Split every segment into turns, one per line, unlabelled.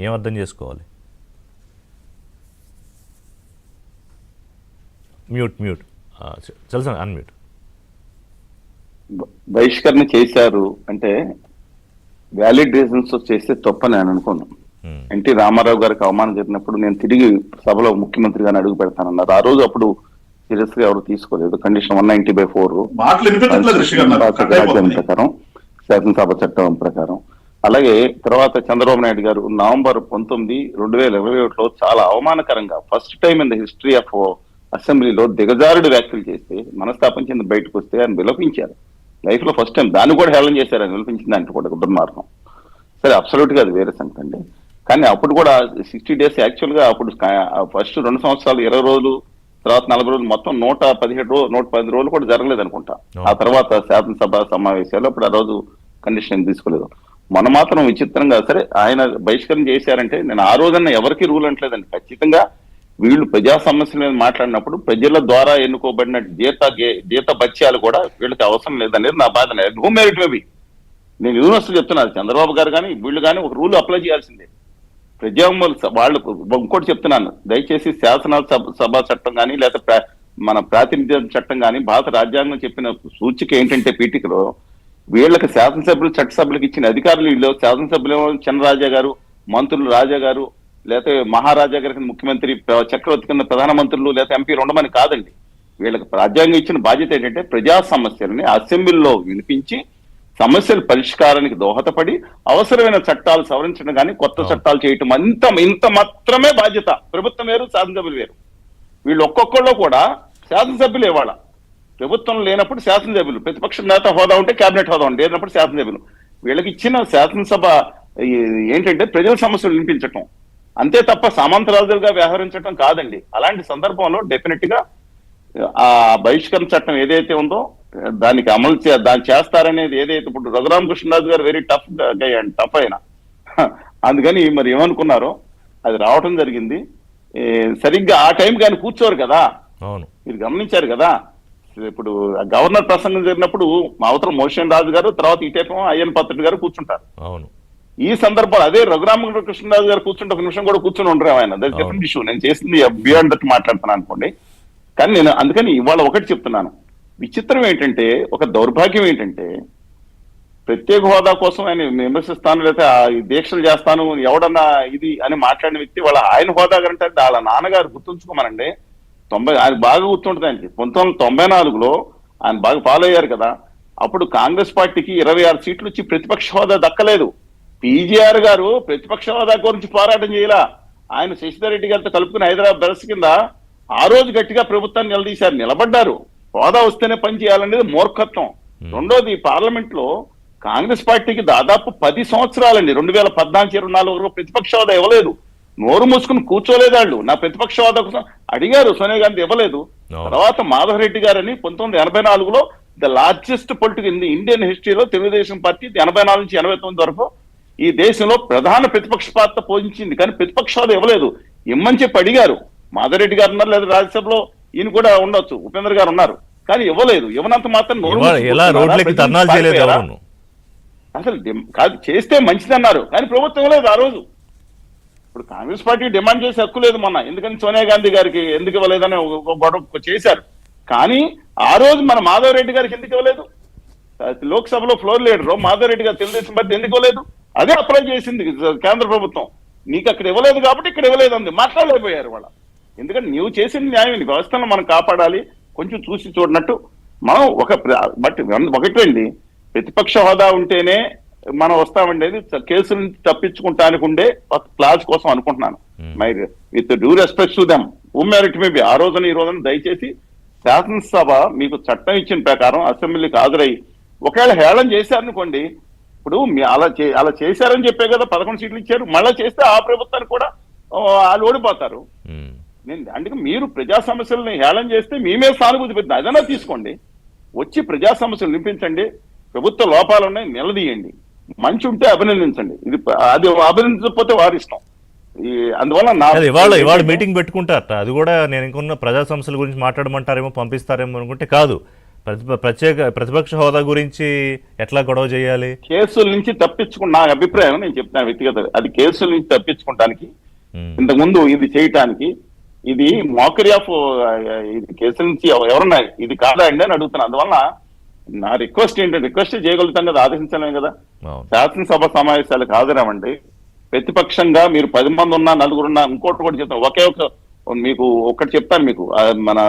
ఏం అర్థం చేసుకోవాలి? మ్యూట్ తెలుసా, అన్మ్యూట్.
బహిష్కరణ చేశారు అంటే వ్యాలిడ్ రీజన్స్ చేస్తే తప్పని నేను అనుకున్నాను. ఎన్టీ రామారావు గారికి అవమానం జరిగినప్పుడు నేను తిరిగి సభలో ముఖ్యమంత్రి గారిని అడుగు పెడతానన్నారు. ఆ రోజు అప్పుడు సీరియస్ గా ఎవరు తీసుకోలేదు. కండిషన్ 190/4 రాజ్యాంగం ప్రకారం, శాసనసభ చట్టం ప్రకారం. అలాగే తర్వాత చంద్రబాబు నాయుడు గారు నవంబర్ 19, 2021లో చాలా అవమానకరంగా first time in the history of అసెంబ్లీలో దిగజారుడు వ్యాఖ్యలు చేస్తే మనస్తాపం చెంది బయటకు వస్తే ఆయన విలపించారు. లైఫ్ లో ఫస్ట్ టైం దాన్ని కూడా హేళన చేశారు. ఆయన విలపించింది అంటే కూడా దుర్మార్గం. సరే, అబ్సల్యూట్ గా అది వేరే సంగతి అండి. కానీ అప్పుడు కూడా 60 days యాక్చువల్ గా అప్పుడు ఫస్ట్ 2 సంవత్సరాలు 20 రోజులు, తర్వాత 40 రోజులు, మొత్తం 110 రోజులు కూడా జరగలేదు అనుకుంటా. ఆ తర్వాత శాసనసభ సమావేశాలు అప్పుడు ఆ రోజు కండిషన్ తీసుకోలేదు. మొన్న మాత్రం విచిత్రంగా సరే ఆయన బహిష్కరణ చేశారంటే నేను ఆ రోజున ఎవరికి రూల్ అంటలేదండి. ఖచ్చితంగా వీళ్ళు ప్రజా సమస్యల మీద మాట్లాడినప్పుడు ప్రజల ద్వారా ఎన్నుకోబడిన జీత భత్యాలు కూడా వీళ్ళకి అవసరం లేదనేది నా బాధ. హూ మెరిట్ మేబీ నేను యూనివర్సిటీ చెప్తున్నాను, చంద్రబాబు గారు కానీ వీళ్ళు కానీ ఒక రూల్ అప్లై చేయాల్సిందే. వాళ్ళు ఇంకోటి చెప్తున్నాను, దయచేసి శాసనసభ చట్టం కానీ లేకపోతే మన ప్రాతినిధ్య చట్టం కానీ భారత రాజ్యాంగం చెప్పిన సూచిక ఏంటంటే పీఠికలో వీళ్ళకి శాసనసభ్యులు చట్టసభ్యులకు ఇచ్చిన అధికారులు వీళ్ళు శాసనసభ్యులు చినరాజా గారు, మంత్రులు రాజా గారు, లేకపోతే మహారాజా గారికి ముఖ్యమంత్రి, చక్రవర్తి కింద ప్రధానమంత్రులు లేకపోతే ఎంపీలు ఉండమని కాదండి. వీళ్ళకి రాజ్యాంగం ఇచ్చిన బాధ్యత ఏంటంటే ప్రజా సమస్యలని అసెంబ్లీలో వినిపించి సమస్యల పరిష్కారానికి దోహదపడి అవసరమైన చట్టాలు సవరించడం కానీ కొత్త చట్టాలు చేయటం ఇంత మాత్రమే బాధ్యత. ప్రభుత్వం వేరు, శాసనసభ్యులు వేరు. వీళ్ళు ఒక్కొక్కళ్ళు కూడా శాసనసభ్యులు ఇవాళ ప్రభుత్వం లేనప్పుడు శాసనసభ్యులు, ప్రతిపక్ష నేత హోదా ఉంటే కేబినెట్ హోదా ఉంటే లేనప్పుడు శాసనసభ్యులు. వీళ్ళకి ఇచ్చిన శాసనసభ ఏంటంటే ప్రజల సమస్యలు వినిపించటం అంతే తప్ప సామంతరాజులుగా వ్యవహరించడం కాదండి. అలాంటి సందర్భంలో డెఫినెట్ గా ఆ బహిష్కరణ చట్టం ఏదైతే ఉందో దానికి దాన్ని చేస్తారనేది ఏదైతే ఇప్పుడు రఘురామకృష్ణరాజు గారు వెరీ టఫ్ అయినా అందుకని మరి ఏమనుకున్నారో అది రావటం జరిగింది. సరిగ్గా ఆ టైంకి ఆయన కూర్చోరు కదా, మీరు గమనించారు కదా. ఇప్పుడు గవర్నర్ ప్రసంగం జరిగినప్పుడు మా అవతల మోషన్ రాజు గారు, తర్వాత ఇటేపం అయ్యన్ పాత్రుడు గారు కూర్చుంటారు. ఈ సందర్భంలో అదే రఘురామకృష్ణరాజు గారు కూర్చుంటే ఒక నిమిషం కూడా కూర్చొని ఉండరు ఆయన. That different issue. నేను చేసింది బియాండ్ దట్ మాట్లాడుతున్నాను అనుకోండి. కానీ నేను అందుకని ఇవాళ ఒకటి చెప్తున్నాను, విచిత్రం ఏంటంటే, ఒక దౌర్భాగ్యం ఏంటంటే, ప్రత్యేక హోదా కోసం ఆయన విమర్శిస్తాను లేదా దీక్షలు చేస్తాను ఎవడన్నా ఇది అని మాట్లాడిన వ్యక్తి వాళ్ళ ఆయన హోదా అంటే వాళ్ళ నాన్నగారు గుర్తుంచుకోమనండి. ఆయన బాగా గుర్తుంటుంది ఆయనకి. 1994లో ఆయన బాగా ఫాలో అయ్యారు కదా. అప్పుడు కాంగ్రెస్ పార్టీకి 26 సీట్లు వచ్చి ప్రతిపక్ష హోదా దక్కలేదు. పీజీఆర్ గారు ప్రతిపక్ష హోదా గురించి పోరాటం చేయాల. ఆయన శశిధర్ రెడ్డి గారితో కలుపుకుని హైదరాబాద్ బెరస్ కింద ఆ రోజు గట్టిగా ప్రభుత్వాన్ని నిలదీశారు, నిలబడ్డారు. హోదా వస్తేనే పని చేయాలనేది మూర్ఖత్వం. రెండోది, పార్లమెంట్ లో కాంగ్రెస్ పార్టీకి దాదాపు 10 సంవత్సరాలండి 2014-24 ప్రతిపక్ష హోదా ఇవ్వలేదు. నోరు మూసుకుని కూర్చోలేదు వాళ్ళు. నా ప్రతిపక్ష హోదా కోసం అడిగారు, సోనియా గాంధీ ఇవ్వలేదు. తర్వాత మాధవరెడ్డి గారని 1984లో the largest political in the Indian హిస్టరీలో తెలుగుదేశం పార్టీ 84 నుంచి 89 వరకు ఈ దేశంలో ప్రధాన ప్రతిపక్ష పాత్ర పోషించింది. కానీ ప్రతిపక్ష హోదా ఇవ్వలేదు. ఇమ్మని చెప్పి అడిగారు. మాధవరెడ్డి గారు ఉన్నారు, లేదా రాజ్యసభలో ఈయన కూడా ఉండొచ్చు, ఉపేంద్ర గారు ఉన్నారు. కానీ ఇవ్వలేదు. ఇవ్వనంత మాత్రం అసలు కాదు, చేస్తే మంచిదన్నారు. కానీ ప్రభుత్వం ఇవ్వలేదు ఆ రోజు. ఇప్పుడు కాంగ్రెస్ పార్టీ డిమాండ్ చేసే హక్కు లేదు మొన్న. ఎందుకని సోనియా గాంధీ గారికి ఎందుకు ఇవ్వలేదని గొడవ చేశారు. కానీ ఆ రోజు మన మాధవరెడ్డి గారికి ఎందుకు ఇవ్వలేదు? లోక్సభలో ఫ్లోర్ లీడరు మాధవరెడ్డి గారు తెలుగుదేశం పార్టీ ఎందుకు ఇవ్వలేదు? అదే అప్లై చేసింది కేంద్ర ప్రభుత్వం. నీకు అక్కడ ఇవ్వలేదు కాబట్టి ఇక్కడ ఇవ్వలేదు అంది. మాట్లాడలేకపోయారు వాళ్ళ. ఎందుకంటే నువ్వు చేసిన న్యాయం వ్యవస్థను మనం కాపాడాలి. కొంచెం చూసి చూడనట్టు మనం ఒకటండి, ప్రతిపక్ష హోదా ఉంటేనే మనం వస్తామండేది కేసుల నుంచి తప్పించుకుంటానికి ఉండే ఒక క్లాజ్ కోసం అనుకుంటున్నాను. My with due respect to them whom merit maybe ఆ రోజున ఈ రోజున దయచేసి శాసనసభ మీకు చట్టం ఇచ్చిన ప్రకారం అసెంబ్లీకి హాజరై ఒకవేళ హేళన చేశారనుకోండి, ఇప్పుడు అలా చేశారని చెప్పే కదా 11 సీట్లు ఇచ్చారు. మళ్ళీ చేస్తే ఆ ప్రభుత్వానికి కూడా వాళ్ళు ఓడిపోతారు. అందుకే మీరు ప్రజా సమస్యలను హేళన చేస్తే మీ మీద సానుభూతి పెడుతుంది. అదన్నా తీసుకోండి, వచ్చి ప్రజా సమస్యలు నింపించండి. ప్రభుత్వ లోపాలు ఉన్నాయి, నిలదీయండి. మంచి ఉంటే అభినందించండి. అది అభినందించకపోతే వారి ఇష్టం.
అందువల్ల ఇవాళ మీటింగ్ పెట్టుకుంటారట. అది కూడా నేను ఇంకొన్న ప్రజా సమస్యల గురించి మాట్లాడమంటారేమో, పంపిస్తారేమో అనుకుంటే కాదు. ప్రతిపక్ష హోదా గురించి ఎట్లా గొడవ చేయాలి?
కేసుల నుంచి నా అభిప్రాయం నేను చెప్తాను వ్యక్తిగత, అది కేసుల నుంచి తప్పించుకోవడానికి, ఇంతకుముందు ఇది చేయటానికి, ఇది మోకరీ ఆఫ్ ఇది కేసుల నుంచి ఎవరన్నా ఇది కాదా అండి అని అడుగుతున్నాను. అందువల్ల నా రిక్వెస్ట్ ఏంటంటే, రిక్వెస్ట్ చేయగలుగుతాం కదా, ఆదేశించలేం కదా. శాసనసభ సమావేశాలకు హాజరవ్వండి. ప్రతిపక్షంగా మీరు 10 మంది ఉన్నా, 4 ఉన్నా, ఇంకోటి కూడా చెప్తాను. మీకు ఒకటి చెప్తాను మీకు, మన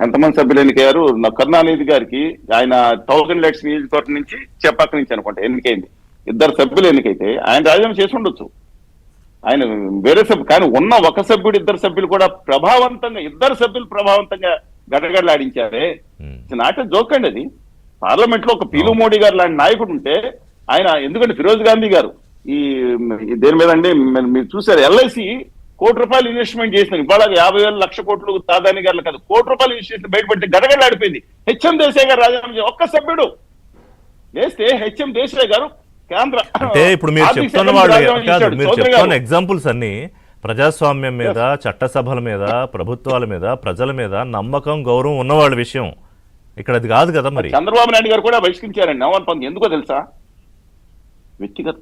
ఎంతమంది సభ్యులు ఎన్నికయ్యారు? కరుణానిధి గారికి ఆయన 1000 లైట్స్ నియోజకవర్గం నుంచి చెప్పాక నుంచి అనుకుంటా ఎన్నికైంది. 2 సభ్యులు ఎన్నికైతే ఆయన రాజీనామా చేసి ఉండొచ్చు, ఆయన వేరే సభ్యులు. కానీ ఉన్న ఒక సభ్యుడు, 2 సభ్యులు కూడా ప్రభావవంతంగా, 2 సభ్యులు ప్రభావవంతంగా గడగడలాడించారే. నాటే జోక్ అండి అది. పార్లమెంట్ లో ఒక పీలు మోడీ గారు లాంటి నాయకుడు ఉంటే ఆయన, ఎందుకంటే ఫిరోజ్ గాంధీ గారు ఈ దేని మీద అండి మీరు చూసారు, ఎల్ఐసి ₹1 ఇన్వెస్ట్మెంట్ చేసిన, ఇవాళ 50,000 లక్ష కోట్లు తాదాని గారు కాదు, ₹1 ఇన్వెస్ట్ చేసిన బయటపెట్టి గడగడలాడిపోయింది. హెచ్ఎం దేశాయ్ గారు రాజీనామా ఒక్క సభ్యుడు వేస్తే హెచ్ఎం దేశాయ్ గారు కేంద్ర
అంటే ఇప్పుడు మీరు చెప్తున్న వాళ్ళు కాదు, మీరు చెప్తున్న ఎగ్జాంపుల్స్ అన్ని ప్రజాస్వామ్యం మీద, చట్టసభల మీద, ప్రభుత్వాల మీద, ప్రజల మీద నమ్మకం, గౌరవం ఉన్నవాళ్ళ విషయం. ఇక్కడ అది కాదు కదా. మరి
చంద్రబాబు నాయుడు గారు కూడా బహిష్కరించారండి నవంబర్ 19. ఎందుకో తెలుసా? వ్యక్తిగత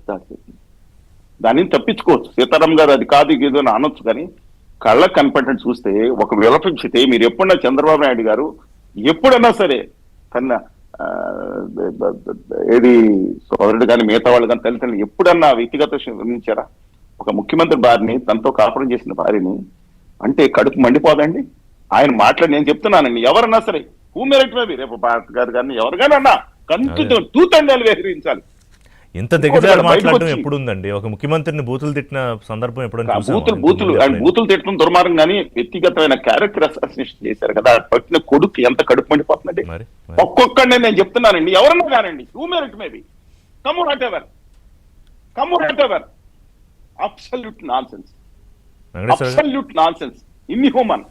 దాన్ని తప్పించుకోవచ్చు. సీతారాం గారు అది కాదు ఇది అని అనొచ్చు, కానీ కళ్ళకు కనపడినట్టు చూస్తే ఒక విలపించితే, మీరు ఎప్పుడన్నా చంద్రబాబు నాయుడు గారు ఎప్పుడన్నా సరే తన ఏది సోదరుడు కానీ మిగతా వాళ్ళు కానీ తల్లిదండ్రులు ఎప్పుడన్నా వ్యక్తిగత గమనించారా? ఒక ముఖ్యమంత్రి భార్యని, తనతో కాపురం చేసిన భార్యని అంటే కడుపు మండిపోదండి. ఆయన మాట్లాడి, నేను చెప్తున్నానండి, ఎవరన్నా సరే హూమెరెక్ట్ రేపు భారత్ గారు కానీ ఎవరిగానన్నా కంటితో తూతండాలు వ్యవహరించాలి.
ఇంత దిగజారు మాట్లాడడం ఎప్పుడు ఉందండి? ఒక ముఖ్యమంత్రిని బూతులు తిట్టిన సందర్భం ఎప్పుడైనా?
బూతులు తిట్టడం దుర్మార్గం, కానీ వ్యక్తిగతమైన క్యారెక్టర్ అసాసినేషన్ చేశారు కదా, పట్టిన కొడుకు ఎంత కడుపు మండిపోతుందండి. ఒక్కొక్కడిని నేను చెప్తున్నానండి, ఎవరన్నా కానండి, హూమెరెక్ట్ maybe, come whatever, absolute nonsense, inhuman.